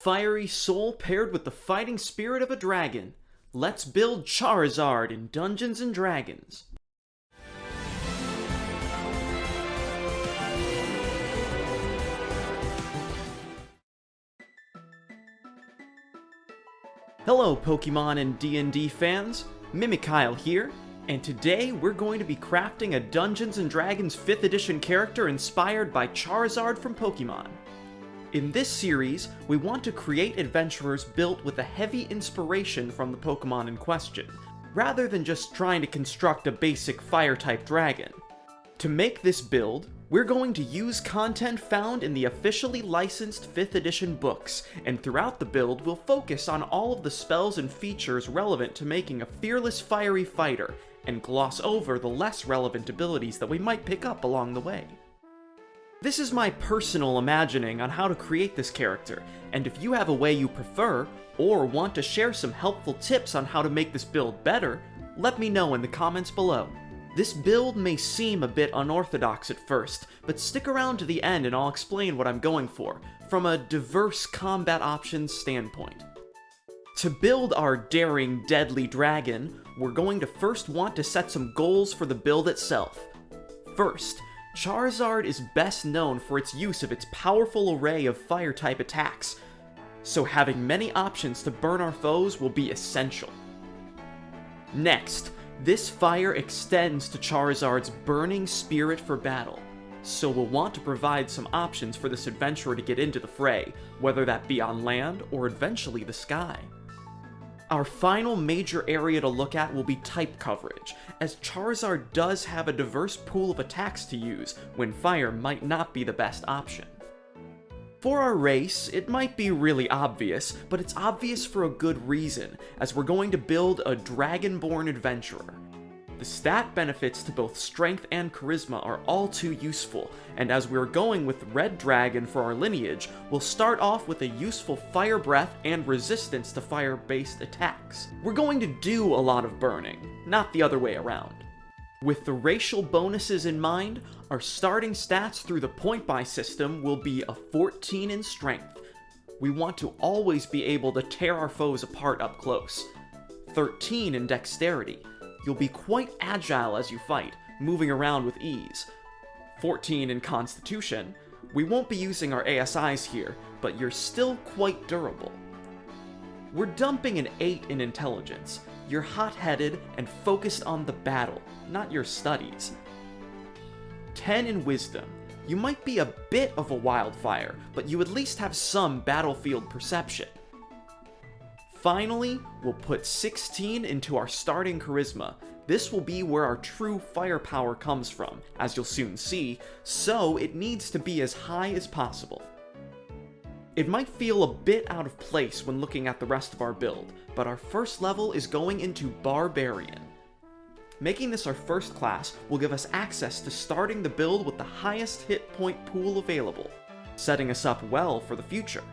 Fiery soul paired with the fighting spirit of a dragon. Let's build Charizard in Dungeons & Dragons. Hello Pokemon and D&D fans, Mimikyle here, and today we're going to be crafting a Dungeons & Dragons 5th edition character inspired by Charizard from Pokemon. In this series, we want to create adventurers built with a heavy inspiration from the Pokemon in question, rather than just trying to construct a basic Fire-type dragon. To make this build, we're going to use content found in the officially licensed 5th edition books, and throughout the build we'll focus on all of the spells and features relevant to making a fearless fiery fighter, and gloss over the less relevant abilities that we might pick up along the way. This is my personal imagining on how to create this character, and if you have a way you prefer, or want to share some helpful tips on how to make this build better, let me know in the comments below. This build may seem a bit unorthodox at first, but stick around to the end and I'll explain what I'm going for, from a diverse combat options standpoint. To build our daring, deadly dragon, we're going to first want to set some goals for the build itself. First, Charizard is best known for its use of its powerful array of fire-type attacks, so having many options to burn our foes will be essential. Next, this fire extends to Charizard's burning spirit for battle, so we'll want to provide some options for this adventurer to get into the fray, whether that be on land or eventually the sky. Our final major area to look at will be type coverage, as Charizard does have a diverse pool of attacks to use when fire might not be the best option. For our race, it might be really obvious, but it's obvious for a good reason, as we're going to build a Dragonborn adventurer. The stat benefits to both strength and charisma are all too useful, and as we're going with Red Dragon for our lineage, we'll start off with a useful fire breath and resistance to fire-based attacks. We're going to do a lot of burning, not the other way around. With the racial bonuses in mind, our starting stats through the point-buy system will be a 14 in strength. We want to always be able to tear our foes apart up close. 13 in dexterity. You'll be quite agile as you fight, moving around with ease. 14 in constitution. We won't be using our ASIs here, but you're still quite durable. We're dumping an 8 in intelligence. You're hot-headed and focused on the battle, not your studies. 10 in wisdom. You might be a bit of a wildfire, but you at least have some battlefield perception. Finally, we'll put 16 into our starting charisma. This will be where our true firepower comes from, as you'll soon see, so it needs to be as high as possible. It might feel a bit out of place when looking at the rest of our build, but our first level is going into Barbarian. Making this our first class will give us access to starting the build with the highest hit point pool available, setting us up well for the future.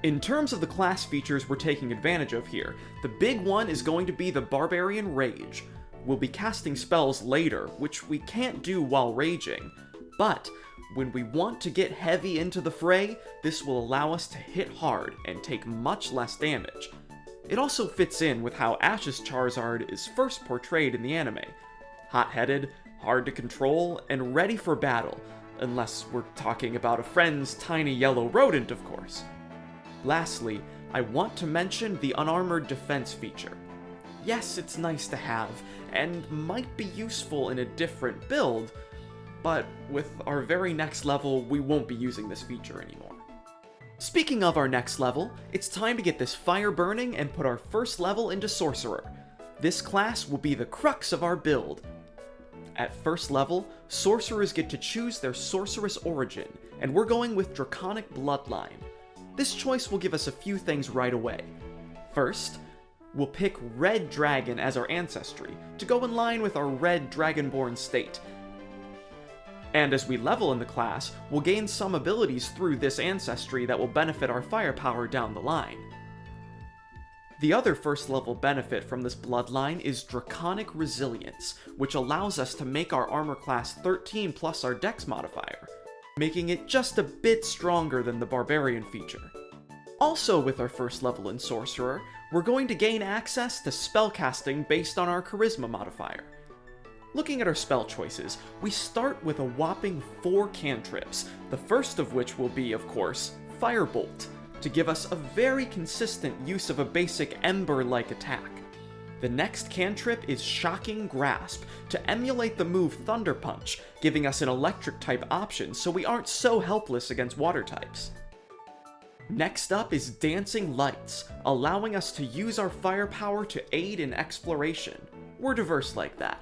In terms of the class features we're taking advantage of here, the big one is going to be the Barbarian Rage. We'll be casting spells later, which we can't do while raging, but when we want to get heavy into the fray, this will allow us to hit hard and take much less damage. It also fits in with how Ash's Charizard is first portrayed in the anime. Hot-headed, hard to control, and ready for battle, unless we're talking about a friend's tiny yellow rodent, of course. Lastly, I want to mention the unarmored defense feature. Yes, it's nice to have, and might be useful in a different build, but with our very next level, we won't be using this feature anymore. Speaking of our next level, it's time to get this fire burning and put our first level into Sorcerer. This class will be the crux of our build. At first level, Sorcerers get to choose their Sorceress origin, and we're going with Draconic Bloodline. This choice will give us a few things right away. First, we'll pick Red Dragon as our ancestry, to go in line with our Red Dragonborn state. And as we level in the class, we'll gain some abilities through this ancestry that will benefit our firepower down the line. The other first level benefit from this bloodline is Draconic Resilience, which allows us to make our armor class 13 plus our dex modifier, making it just a bit stronger than the Barbarian feature. Also with our first level in Sorcerer, we're going to gain access to spellcasting based on our Charisma modifier. Looking at our spell choices, we start with a whopping 4 cantrips, the first of which will be, of course, Firebolt, to give us a very consistent use of a basic Ember-like attack. The next cantrip is Shocking Grasp, to emulate the move Thunder Punch, giving us an electric-type option so we aren't so helpless against water types. Next up is Dancing Lights, allowing us to use our firepower to aid in exploration. We're diverse like that.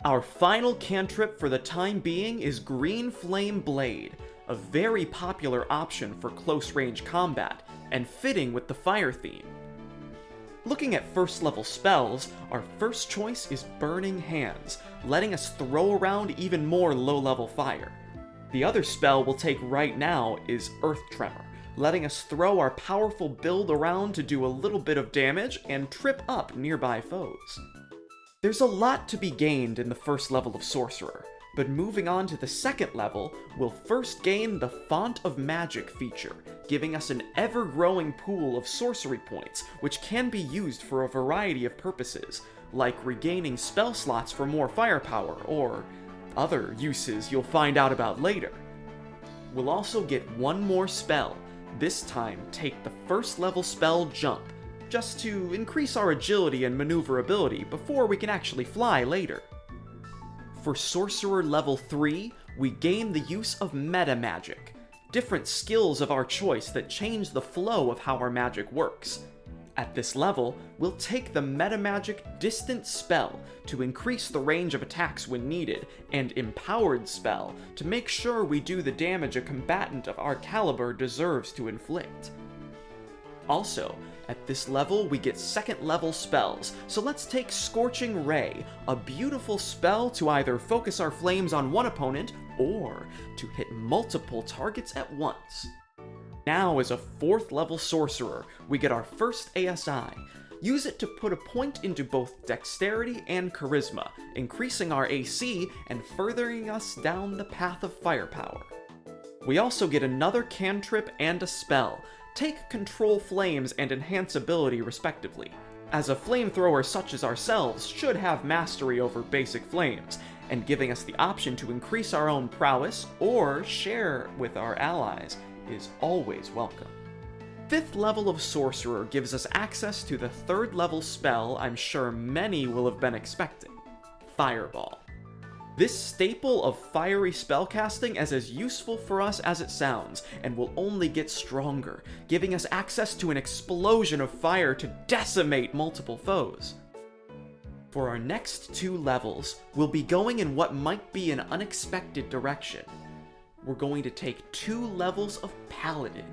Our final cantrip for the time being is Green Flame Blade, a very popular option for close-range combat, and fitting with the fire theme. Looking at first level spells, our first choice is Burning Hands, letting us throw around even more low-level fire. The other spell we'll take right now is Earth Tremor, letting us throw our powerful build around to do a little bit of damage and trip up nearby foes. There's a lot to be gained in the first level of Sorcerer, but moving on to the second level, we'll first gain the Font of Magic feature, giving us an ever-growing pool of sorcery points, which can be used for a variety of purposes, like regaining spell slots for more firepower, or other uses you'll find out about later. We'll also get one more spell, this time take the first level spell Jump, just to increase our agility and maneuverability before we can actually fly later. For Sorcerer level 3, we gain the use of Meta Magic, different skills of our choice that change the flow of how our magic works. At this level, we'll take the Meta Magic Distant Spell to increase the range of attacks when needed, and Empowered Spell to make sure we do the damage a combatant of our caliber deserves to inflict. Also, at this level, we get second level spells, so let's take Scorching Ray, a beautiful spell to either focus our flames on one opponent, or to hit multiple targets at once. Now, as a 4th level Sorcerer, we get our first ASI. Use it to put a point into both Dexterity and Charisma, increasing our AC and furthering us down the path of firepower. We also get another cantrip and a spell. Take Control Flames and Enhance Ability respectively, as a flamethrower such as ourselves should have mastery over basic flames, and giving us the option to increase our own prowess or share with our allies is always welcome. 5th level of Sorcerer gives us access to the 3rd level spell I'm sure many will have been expecting, Fireball. This staple of fiery spellcasting is as useful for us as it sounds, and will only get stronger, giving us access to an explosion of fire to decimate multiple foes. For our next 2 levels, we'll be going in what might be an unexpected direction. We're going to take 2 levels of Paladin.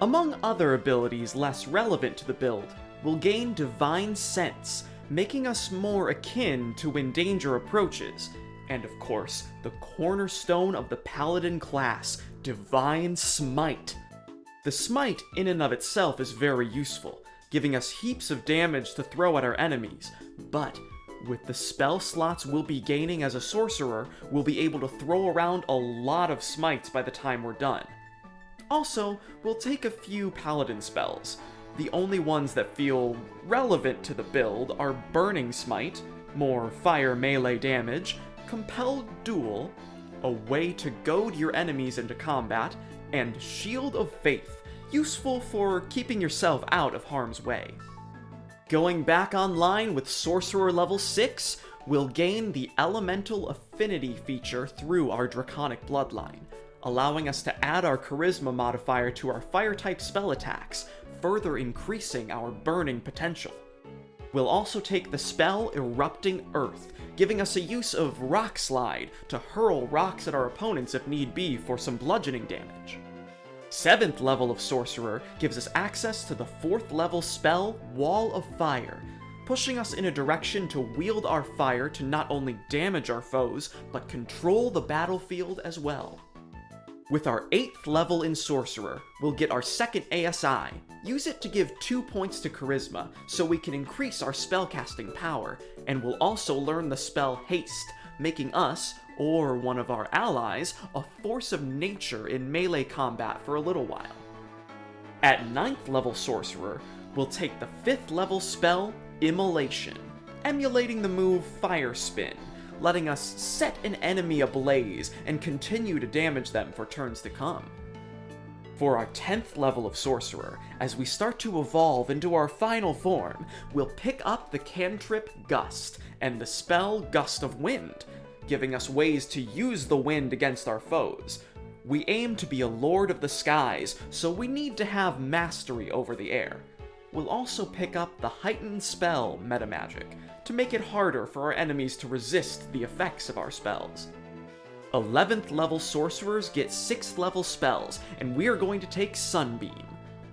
Among other abilities less relevant to the build, we'll gain Divine Sense, making us more akin to when danger approaches, and of course, the cornerstone of the Paladin class, Divine Smite. The Smite in and of itself is very useful, giving us heaps of damage to throw at our enemies, but with the spell slots we'll be gaining as a Sorcerer, we'll be able to throw around a lot of smites by the time we're done. Also, we'll take a few Paladin spells. The only ones that feel relevant to the build are Burning Smite, more fire melee damage, Compelled Duel, a way to goad your enemies into combat, and Shield of Faith, useful for keeping yourself out of harm's way. Going back online with Sorcerer level 6, we'll gain the Elemental Affinity feature through our Draconic bloodline, allowing us to add our Charisma modifier to our fire-type spell attacks, further increasing our burning potential. We'll also take the spell Erupting Earth, giving us a use of Rock Slide to hurl rocks at our opponents if need be for some bludgeoning damage. 7th level of Sorcerer gives us access to the 4th level spell Wall of Fire, pushing us in a direction to wield our fire to not only damage our foes, but control the battlefield as well. With our 8th level in Sorcerer, we'll get our second ASI. Use it to give 2 points to Charisma, so we can increase our spellcasting power, and we'll also learn the spell Haste, making us, or one of our allies, a force of nature in melee combat for a little while. At 9th level Sorcerer, we'll take the 5th level spell, Immolation, emulating the move Fire Spin, letting us set an enemy ablaze and continue to damage them for turns to come. For our 10th level of Sorcerer, as we start to evolve into our final form, we'll pick up the cantrip Gust and the spell Gust of Wind, giving us ways to use the wind against our foes. We aim to be a Lord of the Skies, so we need to have mastery over the air. We'll also pick up the heightened spell Metamagic, to make it harder for our enemies to resist the effects of our spells. 11th level Sorcerers get 6th level spells, and we are going to take Sunbeam.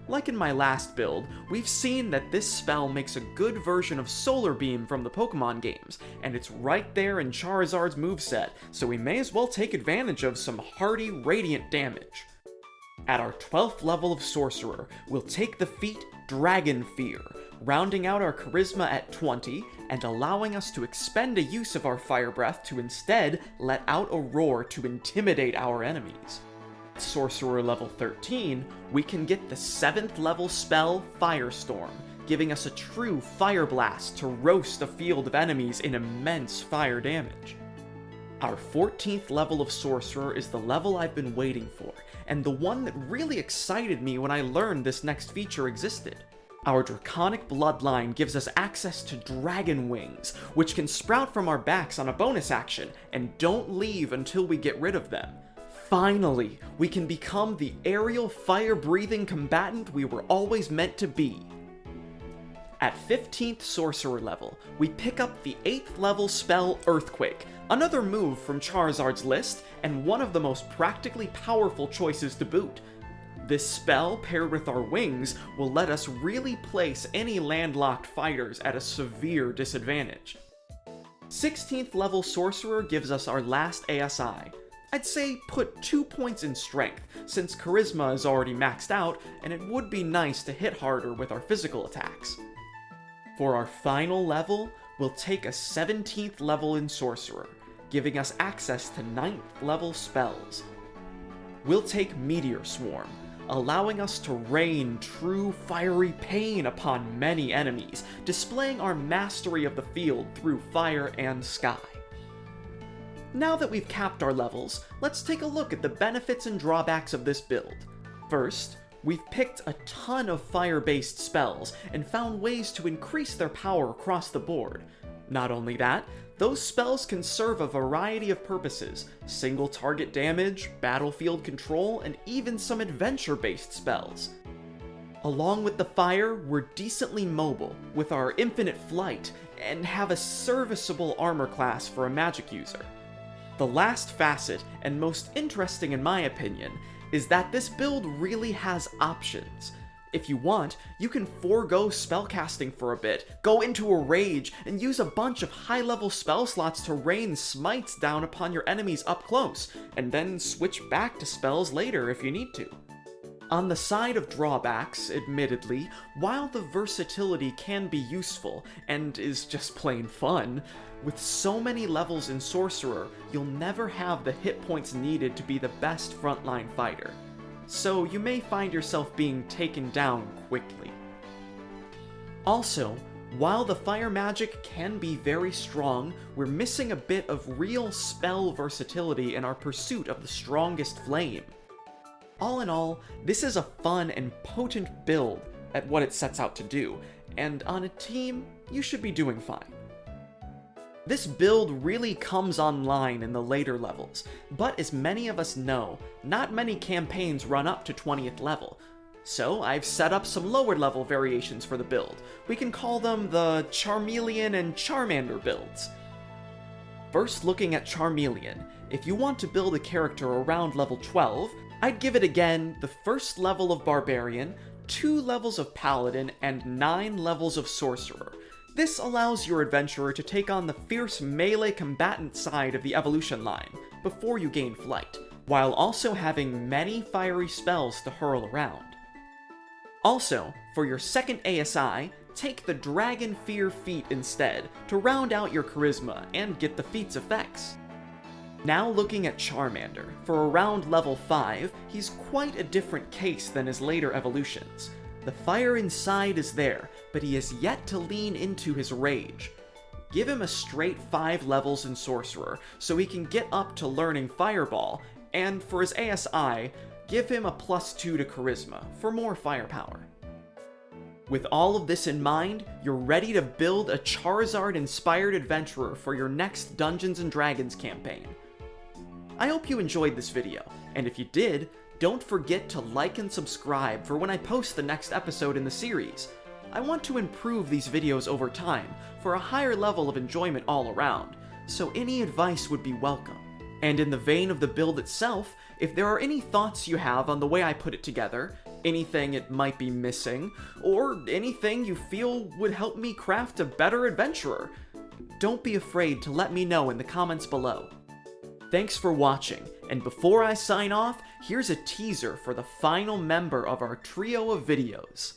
Like in my last build, we've seen that this spell makes a good version of Solar Beam from the Pokemon games, and it's right there in Charizard's moveset, so we may as well take advantage of some hearty radiant damage. At our 12th level of Sorcerer, we'll take the feat Dragon Fear, rounding out our Charisma at 20, and allowing us to expend a use of our Fire Breath to instead let out a roar to intimidate our enemies. At Sorcerer level 13, we can get the 7th level spell Firestorm, giving us a true Fire Blast to roast a field of enemies in immense fire damage. Our 14th level of Sorcerer is the level I've been waiting for, and the one that really excited me when I learned this next feature existed. Our Draconic Bloodline gives us access to Dragon Wings, which can sprout from our backs on a bonus action, and don't leave until we get rid of them. Finally, we can become the aerial fire-breathing combatant we were always meant to be. At 15th Sorcerer level, we pick up the 8th level spell Earthquake, another move from Charizard's list, and one of the most practically powerful choices to boot. This spell, paired with our wings, will let us really place any landlocked fighters at a severe disadvantage. 16th level Sorcerer gives us our last ASI. I'd say put 2 points in strength, since Charisma is already maxed out, and it would be nice to hit harder with our physical attacks. For our final level, we'll take a 17th level in Sorcerer, giving us access to 9th level spells. We'll take Meteor Swarm, allowing us to rain true fiery pain upon many enemies, displaying our mastery of the field through fire and sky. Now that we've capped our levels, let's take a look at the benefits and drawbacks of this build. First, we've picked a ton of fire-based spells and found ways to increase their power across the board. Not only that, those spells can serve a variety of purposes: single target damage, battlefield control, and even some adventure-based spells. Along with the fire, we're decently mobile, with our infinite flight, and have a serviceable armor class for a magic user. The last facet, and most interesting in my opinion, is that this build really has options. If you want, you can forego spellcasting for a bit, go into a rage, and use a bunch of high-level spell slots to rain smites down upon your enemies up close, and then switch back to spells later if you need to. On the side of drawbacks, admittedly, while the versatility can be useful, and is just plain fun, with so many levels in Sorcerer, you'll never have the hit points needed to be the best frontline fighter. So you may find yourself being taken down quickly. Also, while the fire magic can be very strong, we're missing a bit of real spell versatility in our pursuit of the strongest flame. All in all, this is a fun and potent build at what it sets out to do, and on a team, you should be doing fine. This build really comes online in the later levels, but as many of us know, not many campaigns run up to 20th level. So I've set up some lower level variations for the build. We can call them the Charmeleon and Charmander builds. First, looking at Charmeleon, if you want to build a character around level 12, I'd give it again the first level of Barbarian, 2 levels of Paladin, and 9 levels of Sorcerer. This allows your adventurer to take on the fierce melee combatant side of the evolution line, before you gain flight, while also having many fiery spells to hurl around. Also, for your second ASI, take the Dragon Fear feat instead, to round out your charisma and get the feat's effects. Now looking at Charmander, for around level 5, he's quite a different case than his later evolutions. The fire inside is there, but he has yet to lean into his rage. Give him a straight 5 levels in Sorcerer, so he can get up to learning Fireball, and for his ASI, give him a +2 to Charisma, for more firepower. With all of this in mind, you're ready to build a Charizard-inspired adventurer for your next Dungeons & Dragons campaign. I hope you enjoyed this video, and if you did, don't forget to like and subscribe for when I post the next episode in the series. I want to improve these videos over time for a higher level of enjoyment all around, so any advice would be welcome. And in the vein of the build itself, if there are any thoughts you have on the way I put it together, anything it might be missing, or anything you feel would help me craft a better adventurer, don't be afraid to let me know in the comments below. Thanks for watching, and before I sign off, here's a teaser for the final member of our trio of videos.